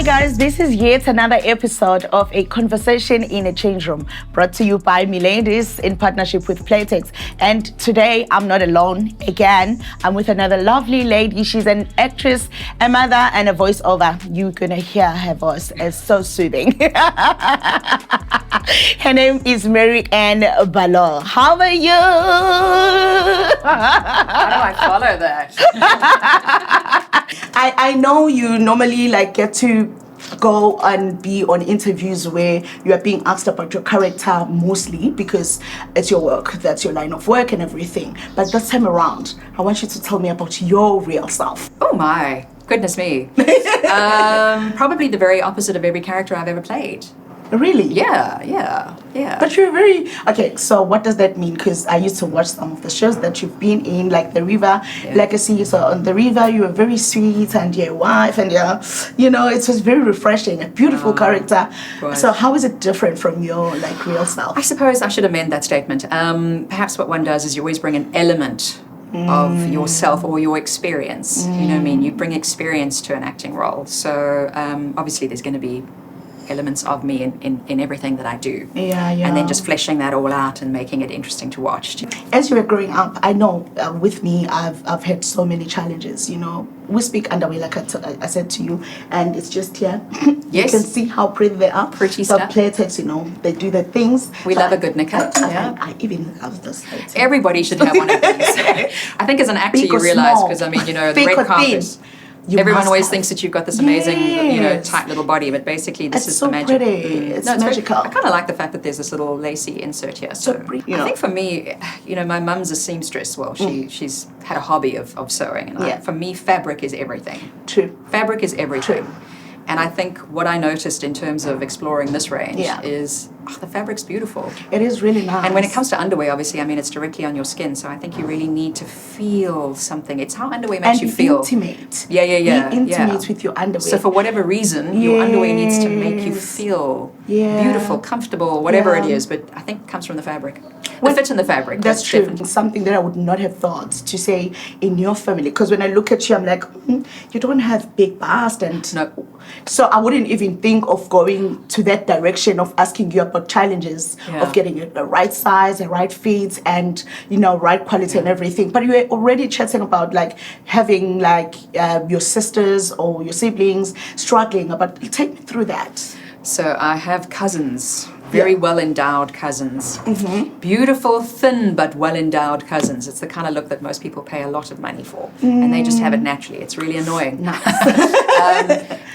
Hi guys, this is yet another episode of A Conversation in a Changeroom, brought to you by Miladys in partnership with Playtex. And today I'm not alone again. I'm with another lovely lady. She's an actress, a mother, and a voiceover. You're gonna hear her voice. It's so soothing. Her name is Mary Anne Barlow. How are you? How do I follow that? I know you normally get to go and be on interviews where you are being asked about your character mostly because it's your work, that's your line of work and everything. But this time around, I want you to tell me about your real self. Oh my, goodness me. Probably the very opposite of every character I've ever played. Really? Yeah. But you're very... Okay, so what does that mean? Because I used to watch some of the shows that you've been in, like The River Legacy. So on The River, you were very sweet and your wife and it was very refreshing, a beautiful character. Right. So how is it different from your real self? I suppose I should amend that statement. Perhaps what one does is you always bring an element of yourself or your experience. You know what I mean? You bring experience to an acting role. So obviously there's going to be elements of me in everything that I do. Yeah. And then just fleshing that all out and making it interesting to watch. As you were growing up, I know with me, I've had so many challenges, We speak underway, like I said to you, and it's just here. Yes. You can see how pretty they are. Pretty so stuff. Playtex, they do the things. We love a good knicker. I even love this. Everybody should have one of these. I think as an actor you realize, because the red carpet. Everyone always thinks that you've got this amazing, tight little body, but basically this is so the magic. Pretty. It's magical. I kind of like the fact that there's this little lacy insert here. So I think for me, my mum's a seamstress. Well, she's had a hobby of sewing, and for me, fabric is everything. True. Fabric is everything. True. And I think what I noticed in terms of exploring this range is the fabric's beautiful. It is really nice. And when it comes to underwear, obviously, it's directly on your skin. So I think you really need to feel something. It's how underwear makes you feel. Intimate. Yeah. Be intimate with your underwear. So for whatever reason, your underwear needs to make you feel beautiful, comfortable, whatever it is. But I think it comes from the fabric. The fit in the fabric. That's true. Definitely something that I would not have thought to say in your family. Because when I look at you, I'm like, you don't have big bust. And no. So I wouldn't even think of going to that direction of asking you about challenges of getting the right size, the right fit, and right quality and everything. But you were already chatting about having your sisters or your siblings struggling. But take me through that. So I have cousins. Very well-endowed cousins. Beautiful, thin, but well-endowed cousins. It's the kind of look that most people pay a lot of money for. And they just have it naturally. It's really annoying. Nice.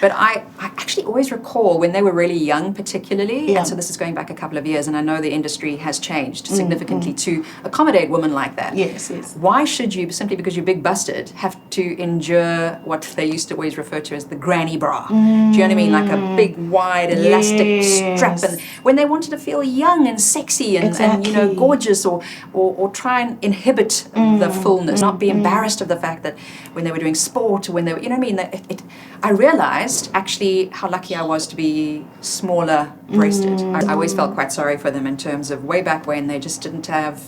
But I actually always recall when they were really young particularly, and so this is going back a couple of years, and I know the industry has changed significantly to accommodate women like that. Yes. Why should you, simply because you're big-busted, have to endure what they used to always refer to as the granny bra? Do you know what I mean? Like a big, wide, elastic strap. And when they wanted to feel young and sexy and gorgeous or try and inhibit the fullness, not be embarrassed of the fact that when they were doing sport or when they were, I realized actually how lucky I was to be smaller breasted. I always felt quite sorry for them in terms of way back when they just didn't have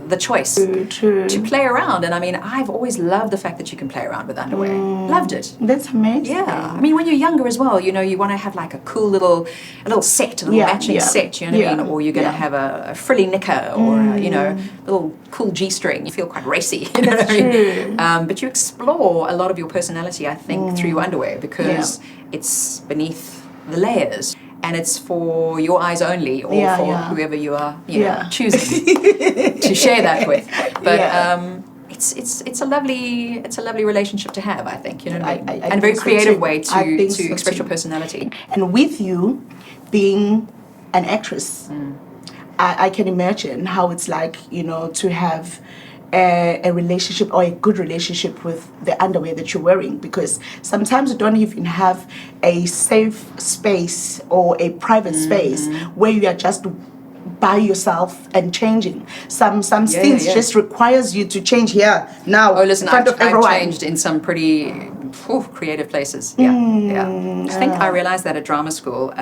the choice to play around. And I've always loved the fact that you can play around with underwear. Loved it. That's amazing. Yeah. When you're younger as well, you want to have a cool little set, a little matching set, you know what I mean? Or you're going to have a frilly knicker or a little cool G-string. You feel quite racy, you know what I mean? But you explore a lot of your personality, I think, through your underwear because it's beneath the layers. And it's for your eyes only, or for whoever you are, choosing to share that with. But it's a lovely relationship to have, I think. You know what I mean? And a very creative way to express your personality. And with you being an actress, I can imagine how it's like, to have a relationship or a good relationship with the underwear that you're wearing, because sometimes you don't even have a safe space or a private space where you are just by yourself and changing. Some things just requires you to change here now. Oh, listen, in front of everyone. I've changed in some pretty creative places. I think I realized that at drama school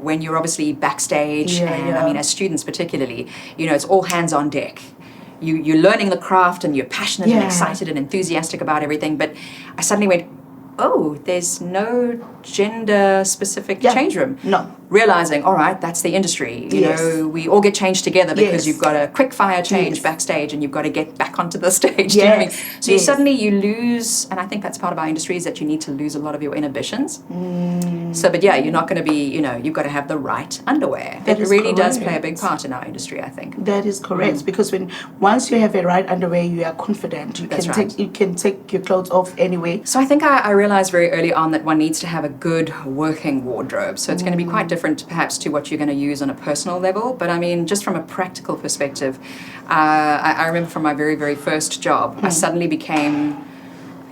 when you're obviously backstage and as students particularly, it's all hands on deck. You're learning the craft and you're passionate and excited and enthusiastic about everything, but I suddenly went, oh, there's no gender-specific change room. No. Realizing, all right, that's the industry. You know, we all get changed together because you've got a quick fire change backstage and you've got to get back onto the stage. Do you know what I mean? So you suddenly lose, and I think that's part of our industry, is that you need to lose a lot of your inhibitions. So, but yeah, you're not going to be, you know, you've got to have the right underwear. It really does play a big part in our industry, I think. That is correct, because once you have the right underwear, you are confident. You can take your clothes off anyway. So I think I realized very early on that one needs to have a good working wardrobe. So it's going to be quite different perhaps to what you're going to use on a personal level. But I mean, just from a practical perspective, I remember from my very, very first job, I suddenly became,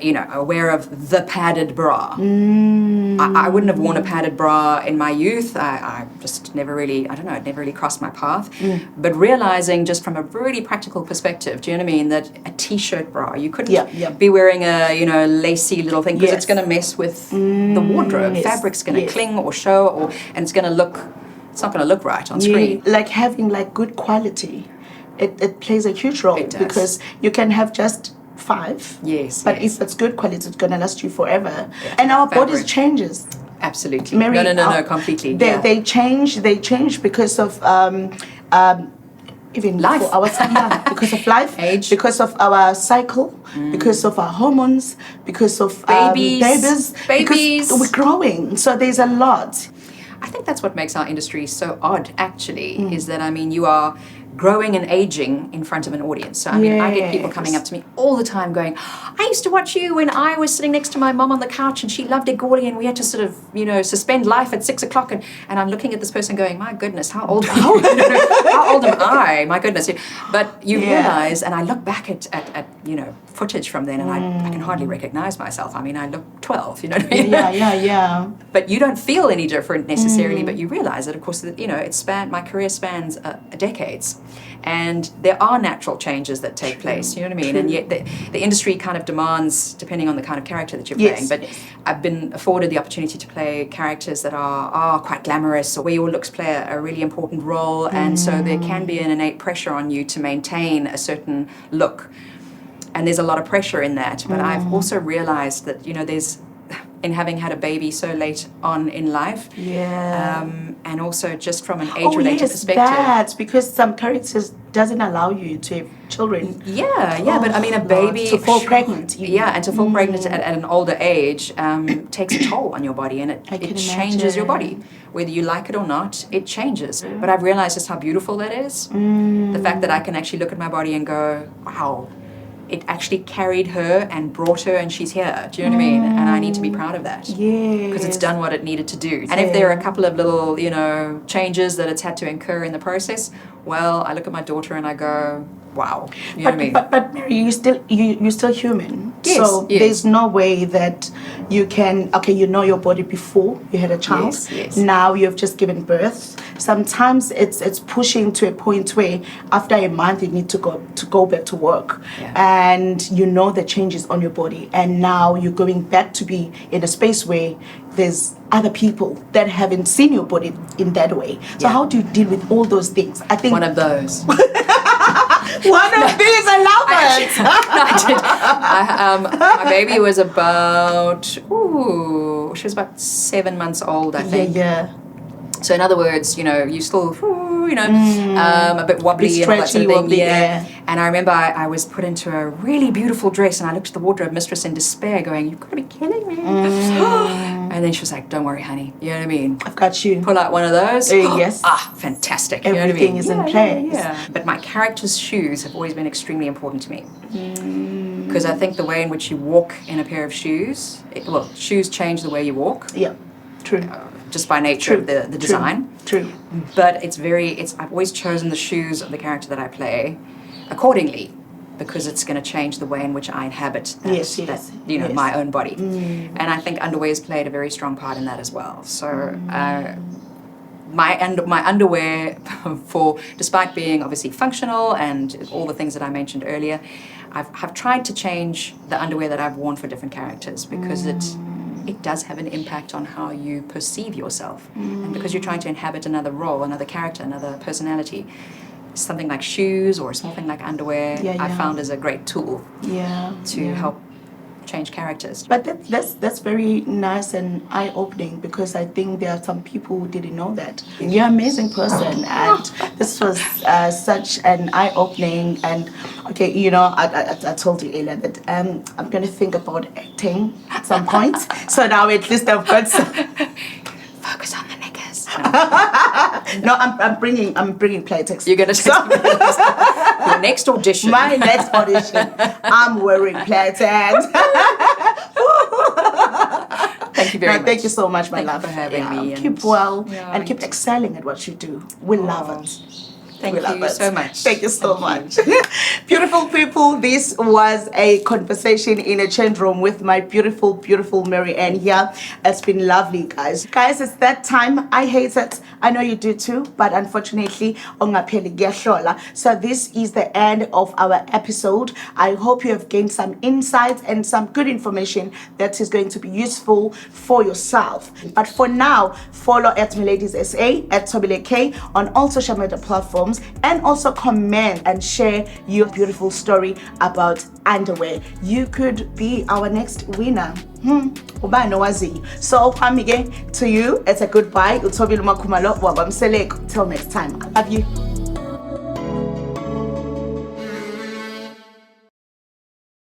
you know, aware of the padded bra. I wouldn't have worn a padded bra in my youth. I just never really, I don't know, it never really crossed my path. But realizing just from a really practical perspective, do you know what I mean, that a t-shirt bra, you couldn't be wearing a, you know, lacy little thing because it's going to mess with the wardrobe. Fabric's going to cling or show, and it's going to look, it's not going to look right on screen. Like having like good quality, it plays a huge role, because you can have just 5. But if it's good quality, it's going to last you forever. And our bodies changes. Absolutely. Mary, no, completely. They change because of even life. For our because of life, age, because of our cycle, because of our hormones, because of babies. Because we're growing. So there's a lot. I think that's what makes our industry so odd, actually, is that, I mean, you are growing and aging in front of an audience. So, I mean, I get people coming up to me all the time going, I used to watch you when I was sitting next to my mom on the couch and she loved Egoli and we had to sort of, you know, suspend life at 6 o'clock. And I'm looking at this person going, my goodness, how old are you? How old am I? My goodness. But you realize, and I look back at you know, footage from then and I can hardly recognize myself. I mean, I look 12, you know what I mean? Yeah. But you don't feel any different necessarily, but you realize that, of course, that, you know, my career spans decades. And there are natural changes that take place, you know what I mean? And yet the industry kind of demands, depending on the kind of character that you're playing. But I've been afforded the opportunity to play characters that are quite glamorous, or where your looks play a really important role. And so there can be an innate pressure on you to maintain a certain look. And there's a lot of pressure in that. But I've also realized that, you know, in having had a baby so late on in life, and also just from an age-related perspective. That's because some characters doesn't allow you to have children. But I mean, a baby to fall pregnant. And to fall pregnant at an older age takes a toll on your body, and it changes your body. Whether you like it or not, it changes. But I've realized just how beautiful that is. The fact that I can actually look at my body and go, wow, it actually carried her and brought her and she's here. Do you know what I mean? And I need to be proud of that. Because it's done what it needed to do. And if there are a couple of little, you know, changes that it's had to incur in the process, well, I look at my daughter and I go, wow. You know what I mean? But Mary, you're still human. Yes, so there's no way that you can, you know your body before you had a child. Yes. Now you've just given birth. Sometimes it's pushing to a point where after a month you need to go back to work. And you know the changes on your body. And now you're going back to be in a space where there's other people that haven't seen your body in that way. So how do you deal with all those things? I think one of those. One of these, I love it. I did. My baby was about, she was about 7 months old, I think. So in other words, you know, you still, a bit wobbly and all that sort of thing. And I remember I was put into a really beautiful dress and I looked at the wardrobe mistress in despair going, you've got to be kidding me. And then she was like, don't worry, honey. You know what I mean? I've got you. Pull out one of those. Yes. Fantastic. Everything you know what I mean? is in place. But my character's shoes have always been extremely important to me. Because I think the way in which you walk in a pair of shoes, shoes change the way you walk. Yeah, true. Just by nature of the design. True. But I've always chosen the shoes of the character that I play accordingly, because it's going to change the way in which I inhabit my own body. And I think underwear's played a very strong part in that as well. So my underwear, despite being obviously functional and all the things that I mentioned earlier, I've tried to change the underwear that I've worn for different characters, because it does have an impact on how you perceive yourself. And because you're trying to inhabit another role, another character, another personality, something like shoes or a small thing like underwear, I found is a great tool to help change characters. But that's very nice and eye-opening, because I think there are some people who didn't know that. You're an amazing person, and this was such an eye-opening. And okay, you know, I told you earlier that I'm going to think about acting at some point. So now at least I've got some. Focus on the knickers. No, I'm bringing Playtex. You're going to your next audition. My next audition, I'm wearing Playtex. Thank you very much. Thank you so much, my love. Thank you for having me. Keep well Yeah, and keep excelling at what you do. We love it. Thank you so much. Thank you so much. Beautiful people, this was a conversation in a change room with my beautiful, beautiful Mary Anne here. It's been lovely, guys. Guys, it's that time. I hate it. I know you do too, but unfortunately, so this is the end of our episode. I hope you have gained some insights and some good information that is going to be useful for yourself. But for now, follow at Miladys SA, at Thobile MaK on all social media platforms, and also comment and share your beautiful story about underwear. You could be our next winner. So to you, it's a goodbye. Thobile MaK Mseleku. Till next time. I love you.